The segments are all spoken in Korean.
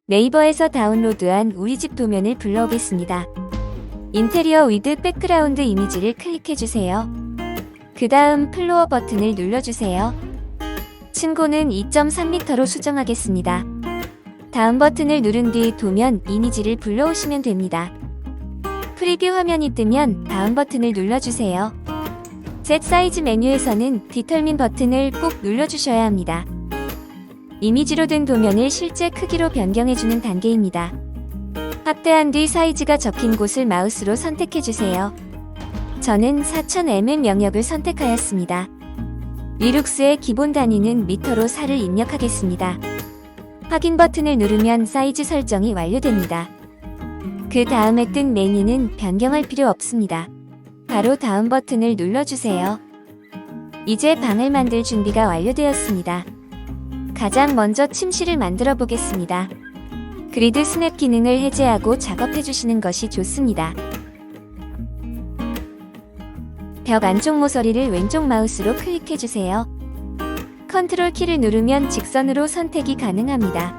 네이버에서 다운로드한 우리집 도면을 불러오겠습니다. 인테리어 위드 백그라운드 이미지를 클릭해주세요. 그 다음 플로어 버튼을 눌러주세요. 층고는 2.3m로 수정하겠습니다. 다음 버튼을 누른 뒤 도면 이미지를 불러오시면 됩니다. 프리뷰 화면이 뜨면 다음 버튼을 눌러주세요. Z 사이즈 메뉴에서는 디터민 버튼을 꼭 눌러주셔야 합니다. 이미지로 된 도면을 실제 크기로 변경해주는 단계입니다. 확대한 뒤 사이즈가 적힌 곳을 마우스로 선택해주세요. 저는 4000mm 영역을 선택하였습니다. 리눅스의 기본 단위는 미터로 4를 입력하겠습니다. 확인 버튼을 누르면 사이즈 설정이 완료됩니다. 그 다음에 뜬 메뉴는 변경할 필요 없습니다. 바로 다음 버튼을 눌러주세요. 이제 방을 만들 준비가 완료되었습니다. 가장 먼저 침실을 만들어 보겠습니다. 그리드 스냅 기능을 해제하고 작업해 주시는 것이 좋습니다. 벽 안쪽 모서리를 왼쪽 마우스로 클릭해 주세요. 컨트롤 키를 누르면 직선으로 선택이 가능합니다.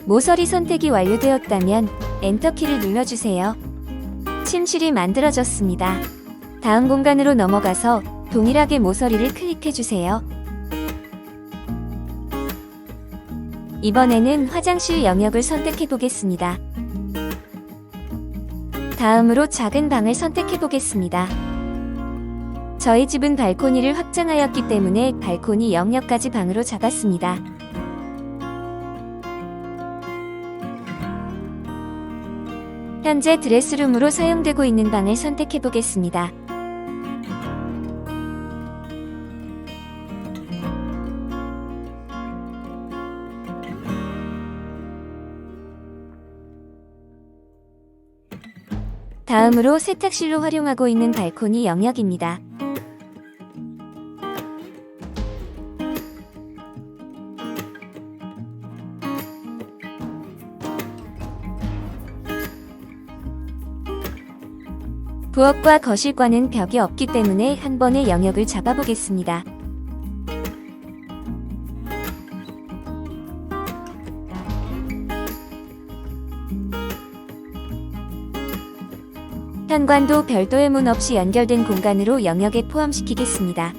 모서리 선택이 완료되었다면 엔터 키를 눌러주세요. 침실이 만들어졌습니다. 다음 공간으로 넘어가서 동일하게 모서리를 클릭해주세요. 이번에는 화장실 영역을 선택해 보겠습니다. 다음으로 작은 방을 선택해 보겠습니다. 저희 집은 발코니를 확장하였기 때문에 발코니 영역까지 방으로 잡았습니다. 현재 드레스룸으로 사용되고 있는 방을 선택해 보겠습니다. 다음으로 세탁실로 활용하고 있는 발코니 영역입니다. 부엌과 거실과는 벽이 없기 때문에 한 번에 영역을 잡아보겠습니다. 현관도 별도의 문 없이 연결된 공간으로 영역에 포함시키겠습니다.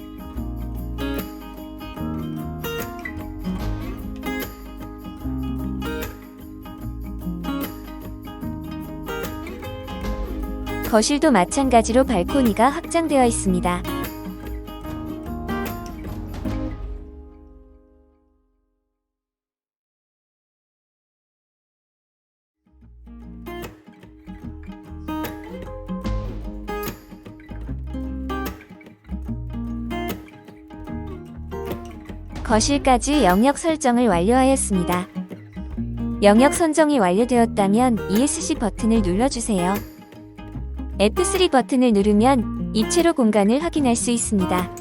거실도 마찬가지로 발코니가 확장되어 있습니다. 거실까지 영역 설정을 완료하였습니다. 영역 선정이 완료되었다면 ESC 버튼을 눌러주세요. F3 버튼을 누르면 입체로 공간을 확인할 수 있습니다.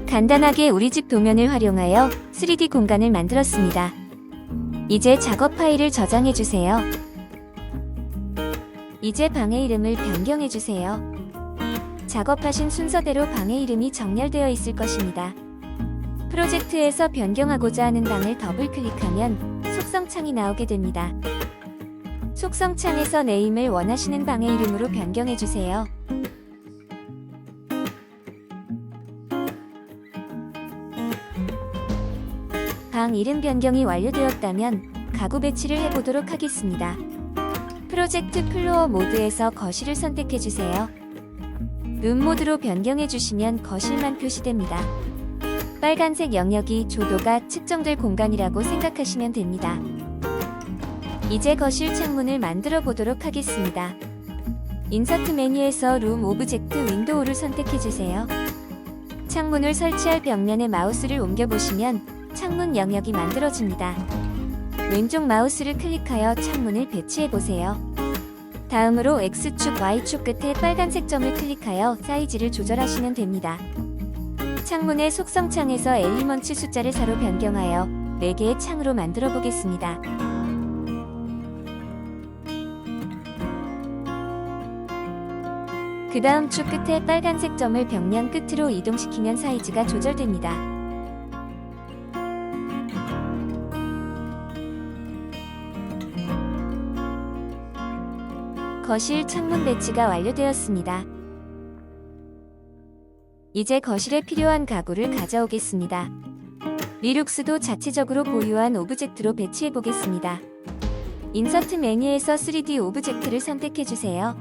간단하게 우리집 도면을 활용하여 3D 공간을 만들었습니다. 이제 작업 파일을 저장해주세요. 이제 방의 이름을 변경해주세요. 작업하신 순서대로 방의 이름이 정렬되어 있을 것입니다. 프로젝트에서 변경하고자 하는 방을 더블클릭하면 속성창이 나오게 됩니다. 속성창에서 네임을 원하시는 방의 이름으로 변경해주세요. 방 이름 변경이 완료되었다면 가구 배치를 해보도록 하겠습니다. 프로젝트 플로어 모드에서 거실을 선택해주세요. 룸 모드로 변경해주시면 거실만 표시됩니다. 빨간색 영역이 조도가 측정될 공간이라고 생각하시면 됩니다. 이제 거실 창문을 만들어 보도록 하겠습니다. 인서트 메뉴에서 룸 오브젝트 윈도우를 선택해주세요. 창문을 설치할 벽면에 마우스를 옮겨보시면 창문 영역이 만들어집니다. 왼쪽 마우스를 클릭하여 창문을 배치해보세요. 다음으로 X축, Y축 끝에 빨간색 점을 클릭하여 사이즈를 조절하시면 됩니다. 창문의 속성창에서 엘리먼트 숫자를 4로 변경하여 4개의 창으로 만들어 보겠습니다. 그 다음 축 끝에 빨간색 점을 벽면 끝으로 이동시키면 사이즈가 조절됩니다. 거실 창문 배치가 완료되었습니다. 이제 거실에 필요한 가구를 가져오겠습니다. 리룩스도 자체적으로 보유한 오브젝트로 배치해 보겠습니다. 인서트 메뉴에서 3D 오브젝트를 선택해 주세요.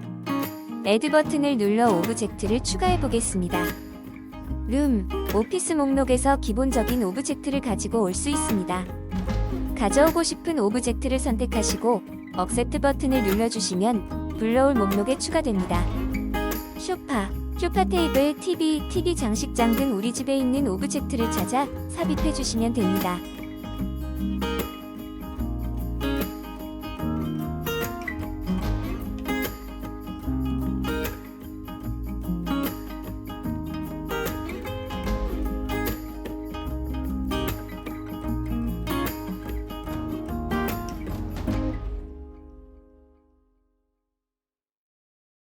애드 버튼을 눌러 오브젝트를 추가해 보겠습니다. 룸, 오피스 목록에서 기본적인 오브젝트를 가지고 올 수 있습니다. 가져오고 싶은 오브젝트를 선택하시고 억셉트 버튼을 눌러주시면 불러올 목록에 추가됩니다. 소파 테이블, TV 장식장 등 우리 집에 있는 오브젝트를 찾아 삽입해 주시면 됩니다.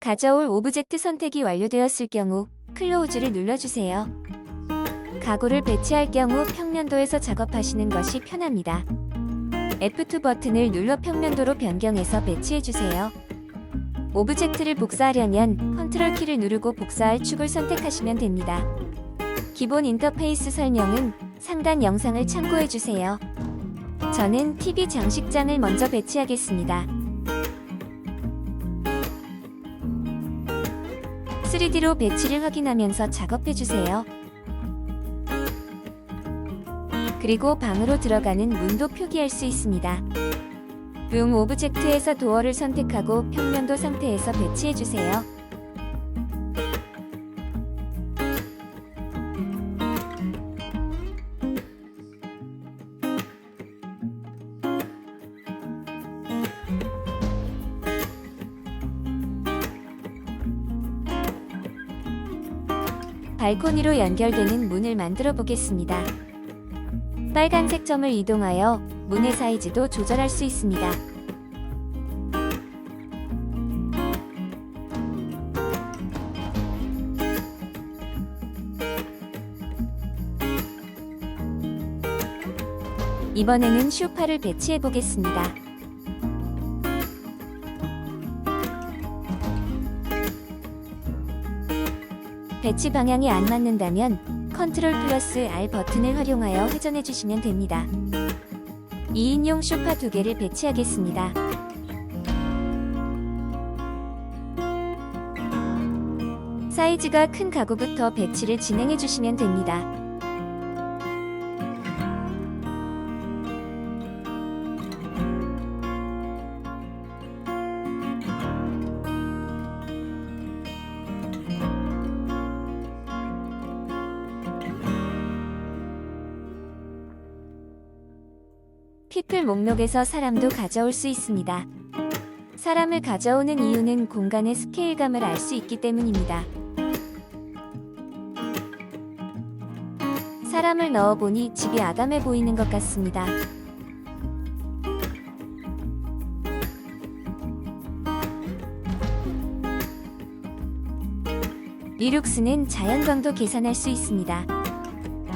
가져올 오브젝트 선택이 완료되었을 경우 클로우즈를 눌러주세요. 가구를 배치할 경우 평면도에서 작업하시는 것이 편합니다. F2 버튼을 눌러 평면도로 변경해서 배치해주세요. 오브젝트를 복사하려면 컨트롤 키를 누르고 복사할 축을 선택하시면 됩니다. 기본 인터페이스 설명은 상단 영상을 참고해주세요. 저는 TV 장식장을 먼저 배치하겠습니다. 3D로 배치를 확인하면서 작업해주세요. 그리고 방으로 들어가는 문도 표기할 수 있습니다. 룸 오브젝트에서 도어를 선택하고 평면도 상태에서 배치해주세요. 발코니로 연결되는 문을 만들어 보겠습니다. 빨간색 점을 이동하여 문의 사이즈도 조절할 수 있습니다. 이번에는 소파를 배치해 보겠습니다. 배치 방향이 안 맞는다면 컨트롤 플러스 R 버튼을 활용하여 회전해 주시면 됩니다. 2인용 소파 2개를 배치하겠습니다. 사이즈가 큰 가구부터 배치를 진행해 주시면 됩니다. 피플 목록에서 사람도 가져올 수 있습니다. 사람을 가져오는 이유는 공간의 스케일감을 알 수 있기 때문입니다. 사람을 넣어보니 집이 아담해 보이는 것 같습니다. 리룩스는 자연광도 계산할 수 있습니다.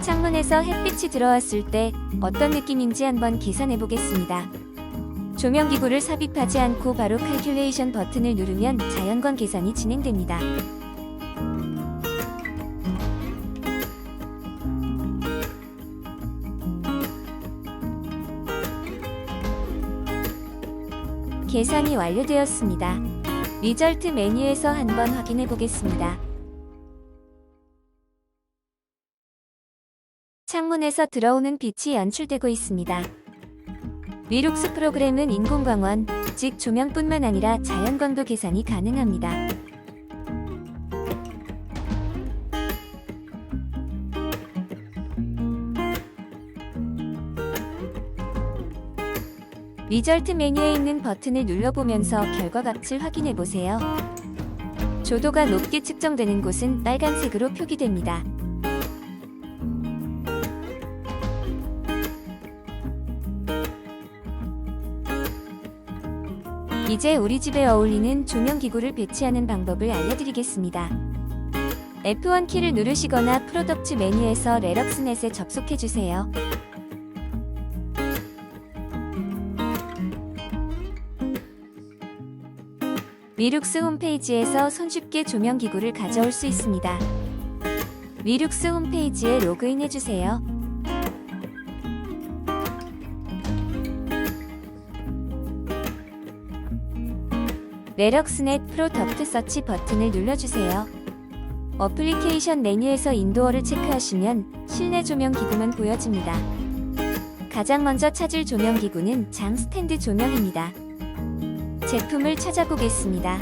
창문에서 햇빛이 들어왔을 때 어떤 느낌인지 한번 계산해 보겠습니다. 조명기구를 삽입하지 않고 바로 칼큘레이션 버튼을 누르면 자연광 계산이 진행됩니다. 계산이 완료되었습니다. 리절트 메뉴에서 한번 확인해 보겠습니다. 창문에서 들어오는 빛이 연출되고 있습니다. 리룩스 프로그램은 인공광원, 즉 조명뿐만 아니라 자연광도 계산이 가능합니다. 리절트 메뉴에 있는 버튼을 눌러보면서 결과값을 확인해보세요. 조도가 높게 측정되는 곳은 빨간색으로 표기됩니다. 이제 우리 집에 어울리는 조명기구를 배치하는 방법을 알려드리겠습니다. F1 키를 누르시거나 프로덕트 메뉴에서 레럭스넷에 접속해주세요. 위룩스 홈페이지에서 손쉽게 조명기구를 가져올 수 있습니다. 위룩스 홈페이지에 로그인해주세요. 레럭스넷 프로 덕트 서치 버튼을 눌러주세요. 어플리케이션 메뉴에서 인도어를 체크하시면 실내 조명기구만 보여집니다. 가장 먼저 찾을 조명기구는 장 스탠드 조명입니다. 제품을 찾아보겠습니다.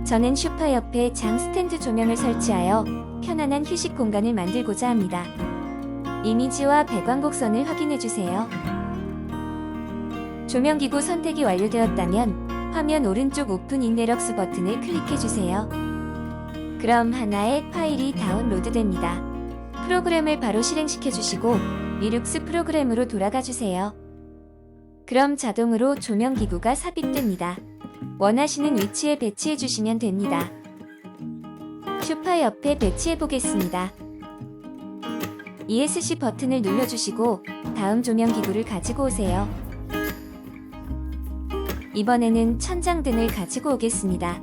저는 소파 옆에 장 스탠드 조명을 설치하여 편안한 휴식 공간을 만들고자 합니다. 이미지와 배광곡선을 확인해주세요. 조명기구 선택이 완료되었다면 화면 오른쪽 오픈 인 레럭스 버튼을 클릭해주세요. 그럼 하나의 파일이 다운로드됩니다. 프로그램을 바로 실행시켜주시고 위룩스 프로그램으로 돌아가주세요. 그럼 자동으로 조명기구가 삽입됩니다. 원하시는 위치에 배치해주시면 됩니다. 소파 옆에 배치해보겠습니다. ESC 버튼을 눌러주시고 다음 조명기구를 가지고 오세요. 이번에는 천장등을 가지고 오겠습니다.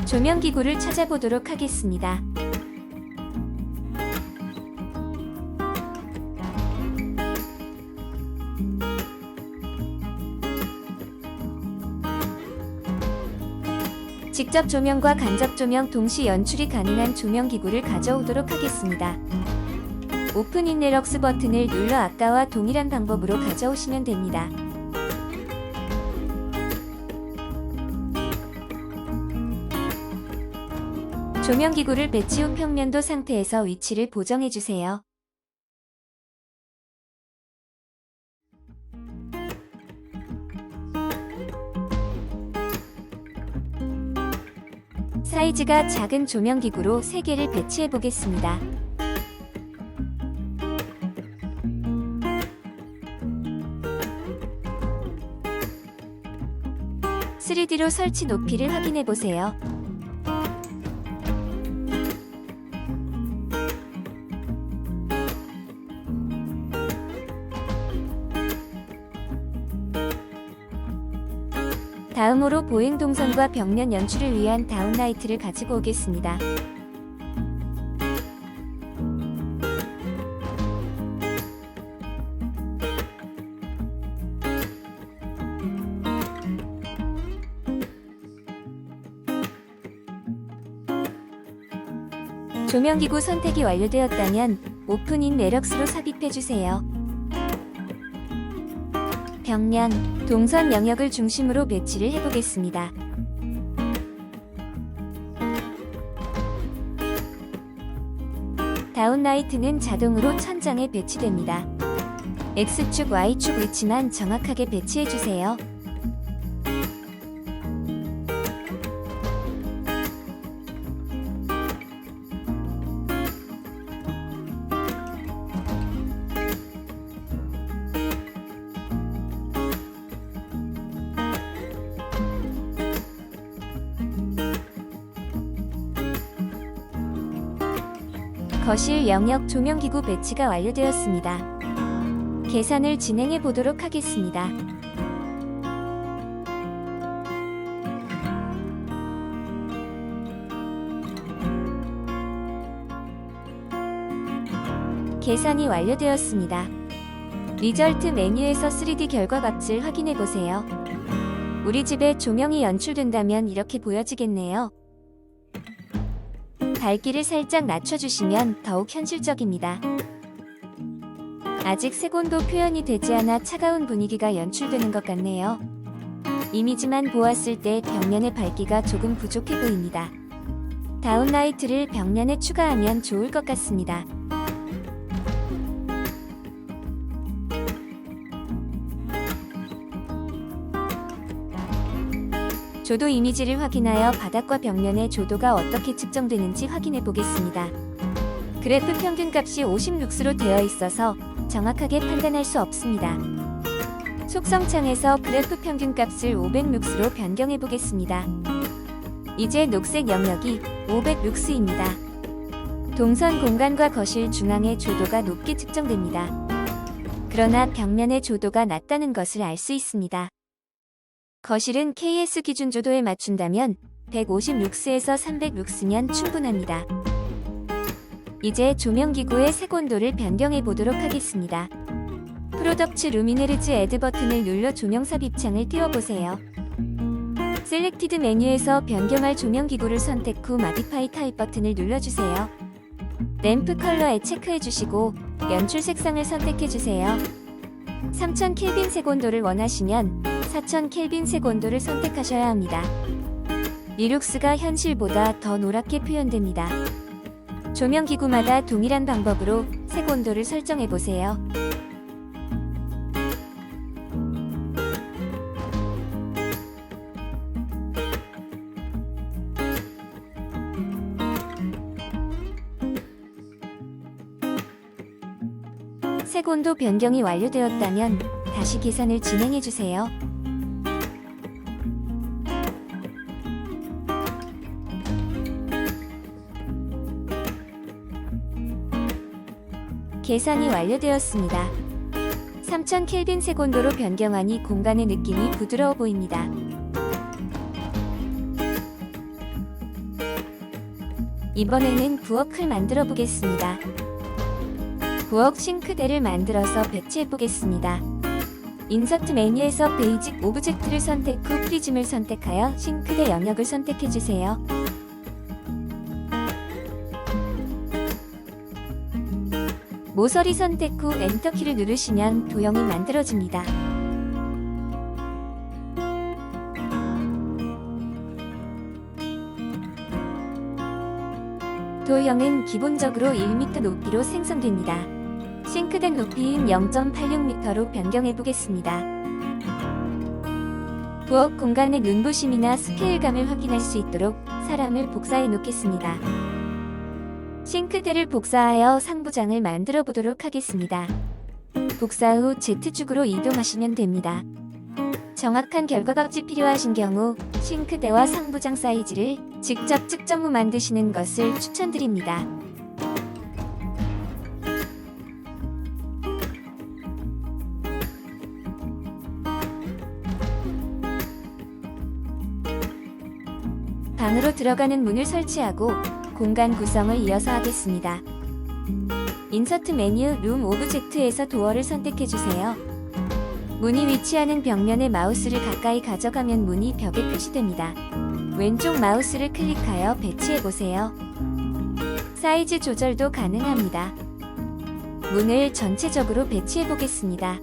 조명기구를 찾아보도록 하겠습니다. 직접 조명과 간접 조명 동시 연출이 가능한 조명기구를 가져오도록 하겠습니다. 오픈 인 레럭스 버튼을 눌러 아까와 동일한 방법으로 가져오시면 됩니다. 조명기구를 배치 후 평면도 상태에서 위치를 보정해주세요. 사이즈가 작은 조명기구로 3개를 배치해 보겠습니다. (3D로) 설치 높이를 확인해 보세요. 다음으로 보행 동선과 벽면 연출을 위한 다운라이트를 가지고 오겠습니다. 조명기구 선택이 완료되었다면 오픈 인 레럭스로 삽입해주세요. 벽면, 동선 영역을 중심으로 배치를 해보겠습니다. 다운라이트는 자동으로 천장에 배치됩니다. X축, Y축 위치만 정확하게 배치해주세요. 거실 영역 조명기구 배치가 완료되었습니다. 계산을 진행해 보도록 하겠습니다. 계산이 완료되었습니다. 리절트 메뉴에서 3D 결과값을 확인해 보세요. 우리 집에 조명이 연출된다면 이렇게 보여지겠네요. 밝기를 살짝 낮춰주시면 더욱 현실적입니다. 아직 색온도 표현이 되지 않아 차가운 분위기가 연출되는 것 같네요. 이미지만 보았을 때 벽면의 밝기가 조금 부족해 보입니다. 다운라이트를 벽면에 추가하면 좋을 것 같습니다. 조도 이미지를 확인하여 바닥과 벽면의 조도가 어떻게 측정되는지 확인해 보겠습니다. 그래프 평균값이 56으로 되어 있어서 정확하게 판단할 수 없습니다. 속성창에서 그래프 평균값을 500룩스로 변경해 보겠습니다. 이제 녹색 영역이 500룩스입니다. 동선 공간과 거실 중앙의 조도가 높게 측정됩니다. 그러나 벽면의 조도가 낮다는 것을 알 수 있습니다. 거실은 KS 기준 조도에 맞춘다면 150룩스에서 300룩스면 충분합니다. 이제 조명기구의 색온도를 변경해 보도록 하겠습니다. 프로덕츠 루미네르즈 애드 버튼을 눌러 조명 삽입창을 띄워보세요. 셀렉티드 메뉴에서 변경할 조명기구를 선택 후 마디파이 타입 버튼을 눌러주세요. 램프 컬러에 체크해주시고 연출 색상을 선택해주세요. 3000 켈빈 색온도를 원하시면 4000 켈빈 색온도를 선택하셔야 합니다. 리룩스가 현실보다 더 노랗게 표현됩니다. 조명기구마다 동일한 방법으로 색온도를 설정해보세요. 색온도 변경이 완료되었다면 다시 계산을 진행해주세요. 계산이 완료되었습니다. 3000 켈빈 색온도로 변경하니 공간의 느낌이 부드러워 보입니다. 이번에는 부엌을 만들어 보겠습니다. 부엌 싱크대를 만들어서 배치해 보겠습니다. 인서트 메뉴에서 베이직 오브젝트를 선택 후 프리즘을 선택하여 싱크대 영역을 선택해 주세요. 모서리 선택 후 엔터키를 누르시면 도형이 만들어집니다. 도형은 기본적으로 1m 높이로 생성됩니다. 싱크대 높이인 0.86m로 변경해 보겠습니다. 부엌 공간의 눈부심이나 스케일감을 확인할 수 있도록 사람을 복사해 놓겠습니다. 싱크대를 복사하여 상부장을 만들어 보도록 하겠습니다. 복사 후 Z축으로 이동하시면 됩니다. 정확한 결과값이 필요하신 경우 싱크대와 상부장 사이즈를 직접 측정 후 만드시는 것을 추천드립니다. 방으로 들어가는 문을 설치하고 공간 구성을 이어서 하겠습니다. 인서트 메뉴 룸 오브젝트에서 도어를 선택해주세요. 문이 위치하는 벽면에 마우스를 가까이 가져가면 문이 벽에 표시됩니다. 왼쪽 마우스를 클릭하여 배치해보세요. 사이즈 조절도 가능합니다. 문을 전체적으로 배치해보겠습니다.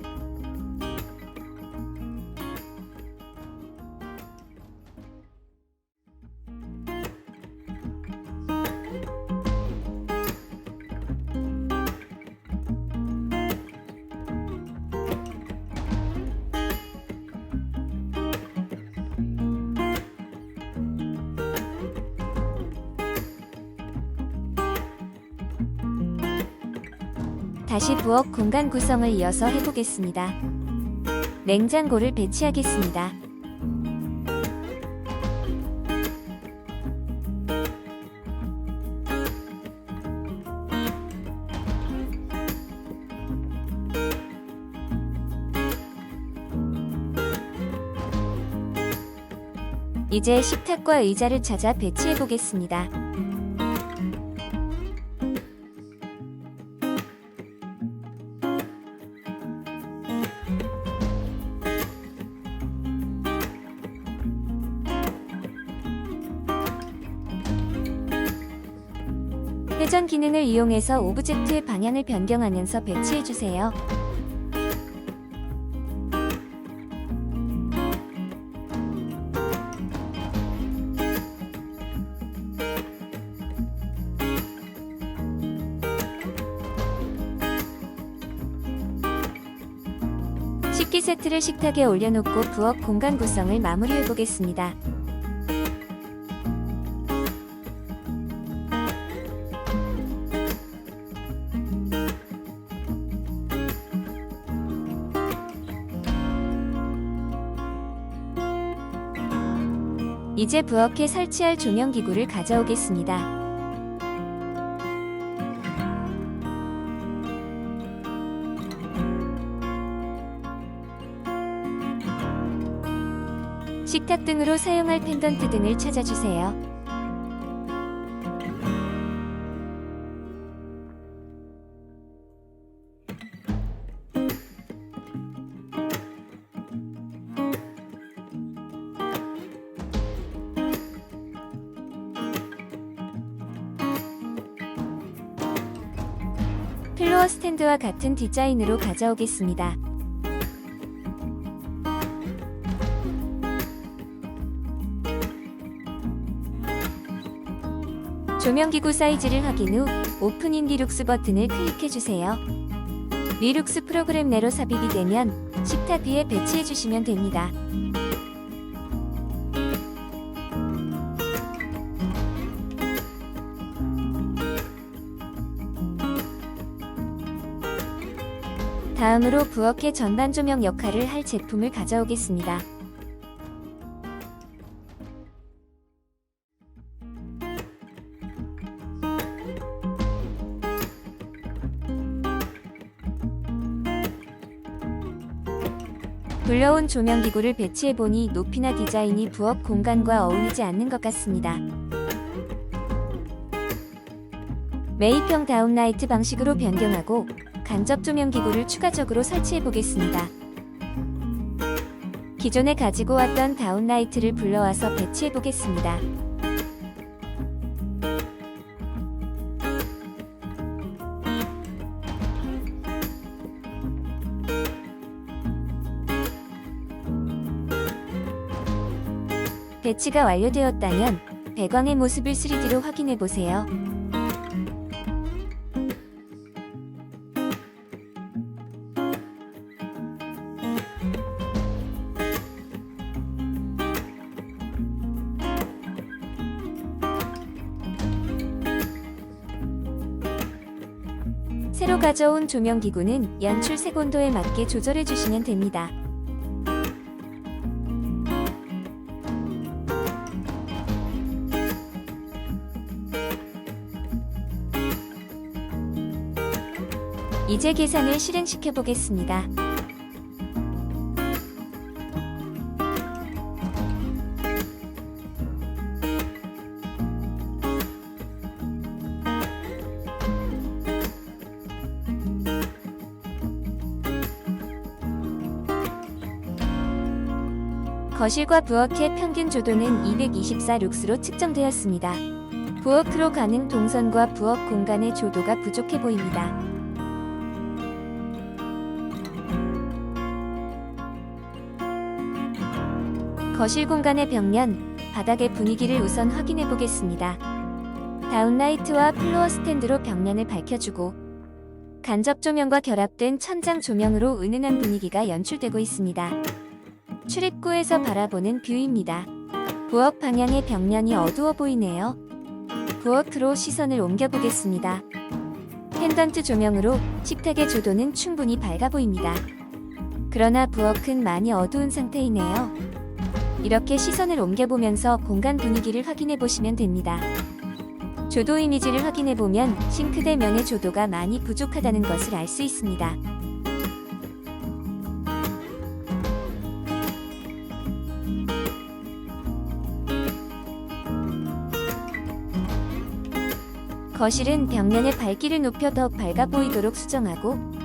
다시 부엌 공간 구성을 이어서 해보겠습니다. 냉장고를 배치하겠습니다. 이제 식탁과 의자를 찾아 배치해보겠습니다. 회전 기능을 이용해서 오브젝트의 방향을 변경하면서 배치해주세요. 식기 세트를 식탁에 올려놓고 부엌 공간 구성을 마무리해보겠습니다. 이제 부엌에 설치할 조명기구를 가져오겠습니다. 식탁 등으로 사용할 펜던트 등을 찾아주세요. 플로어 스탠드와 같은 디자인으로 가져오겠습니다. 조명기구 사이즈를 확인 후 오픈인 리룩스 버튼을 클릭해주세요. 리룩스 프로그램 내로 삽입이 되면 식탁 위에 배치해주시면 됩니다. 다음으로 부엌의 전반 조명 역할을 할 제품을 가져오겠습니다. 불러온 조명기구를 배치해보니 높이나 디자인이 부엌 공간과 어울리지 않는 것 같습니다. 매입형 다운라이트 방식으로 변경하고 간접 조명기구를 추가적으로 설치해보겠습니다. 기존에 가지고 왔던 다운라이트를 불러와서 배치해보겠습니다. 배치가 완료되었다면 배광의 모습을 3D로 확인해보세요. 새로 가져온 조명기구는 연출 색온도에 맞게 조절해주시면 됩니다. 이제 계산을 실행시켜 보겠습니다. 거실과 부엌의 평균 조도는 224 룩스로 측정되었습니다. 부엌으로 가는 동선과 부엌 공간의 조도가 부족해 보입니다. 거실 공간의 벽면, 바닥의 분위기를 우선 확인해 보겠습니다. 다운라이트와 플로어 스탠드로 벽면을 밝혀주고 간접 조명과 결합된 천장 조명으로 은은한 분위기가 연출되고 있습니다. 출입구에서 바라보는 뷰입니다. 부엌 방향의 벽면이 어두워 보이네요. 부엌으로 시선을 옮겨보겠습니다. 펜던트 조명으로 식탁의 조도는 충분히 밝아 보입니다. 그러나 부엌은 많이 어두운 상태이네요. 이렇게 시선을 옮겨보면서 공간 분위기를 확인해 보시면 됩니다. 조도 이미지를 확인해 보면 싱크대 면의 조도가 많이 부족하다는 것을 알 수 있습니다. 거실은 벽면의 밝기를 높여 더 밝아 보이도록 수정하고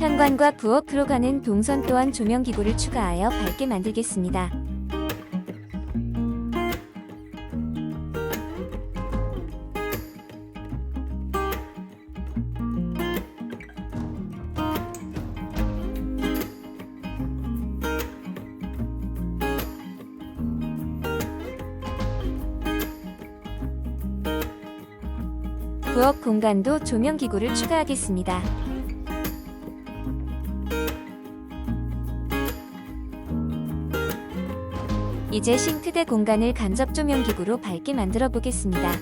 현관과 부엌으로 가는 동선 또한 조명기구를 추가하여 밝게 만들겠습니다. 부엌 공간도 조명기구를 추가하겠습니다. 이제 싱크대 공간을 간접 조명기구로 밝게 만들어 보겠습니다.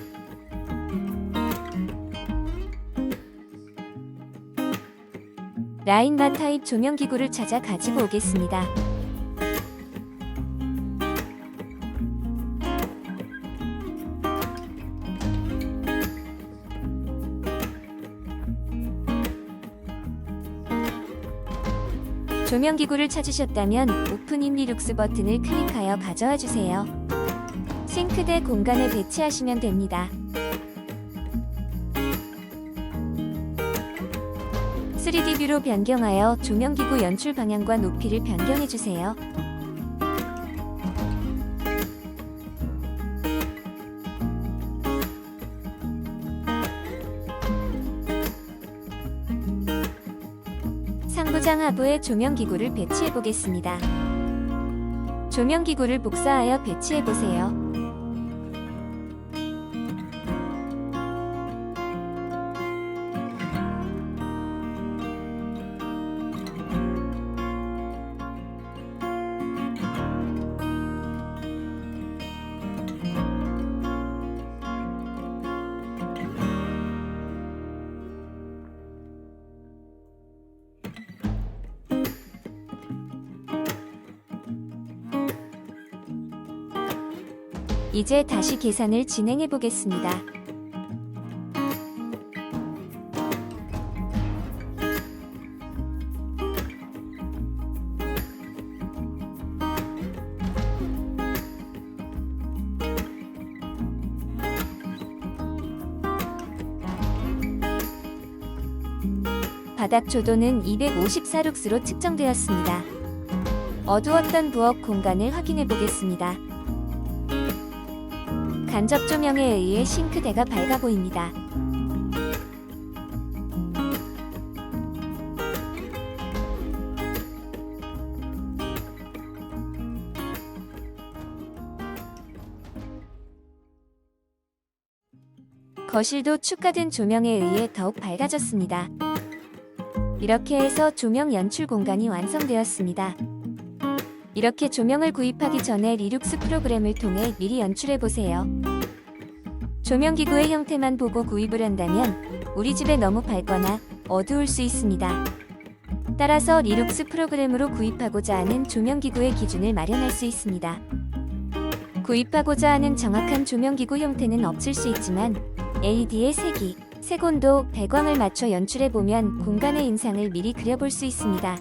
라인바 타입 조명기구를 찾아 가지고 오겠습니다. 조명기구를 찾으셨다면 오픈인 리룩스 버튼을 클릭하여 가져와 주세요. 싱크대 공간에 배치하시면 됩니다. 3D 뷰로 변경하여 조명기구 연출 방향과 높이를 변경해 주세요. 상부장 하부에 조명기구를 배치해 보겠습니다. 조명기구를 복사하여 배치해 보세요. 이제 다시 계산을 진행해 보겠습니다. 바닥 조도는 254룩스로 측정되었습니다. 어두웠던 부엌 공간을 확인해 보겠습니다. 간접 조명에 의해 싱크대가 밝아 보입니다. 거실도 추가된 조명에 의해 더욱 밝아졌습니다. 이렇게 해서 조명 연출 공간이 완성되었습니다. 이렇게 조명을 구입하기 전에 리룩스 프로그램을 통해 미리 연출해 보세요. 조명기구의 형태만 보고 구입을 한다면 우리 집에 너무 밝거나 어두울 수 있습니다. 따라서 리룩스 프로그램으로 구입하고자 하는 조명기구의 기준을 마련할 수 있습니다. 구입하고자 하는 정확한 조명기구 형태는 없을 수 있지만 LED의 색이, 색온도, 배광을 맞춰 연출해보면 공간의 인상을 미리 그려볼 수 있습니다.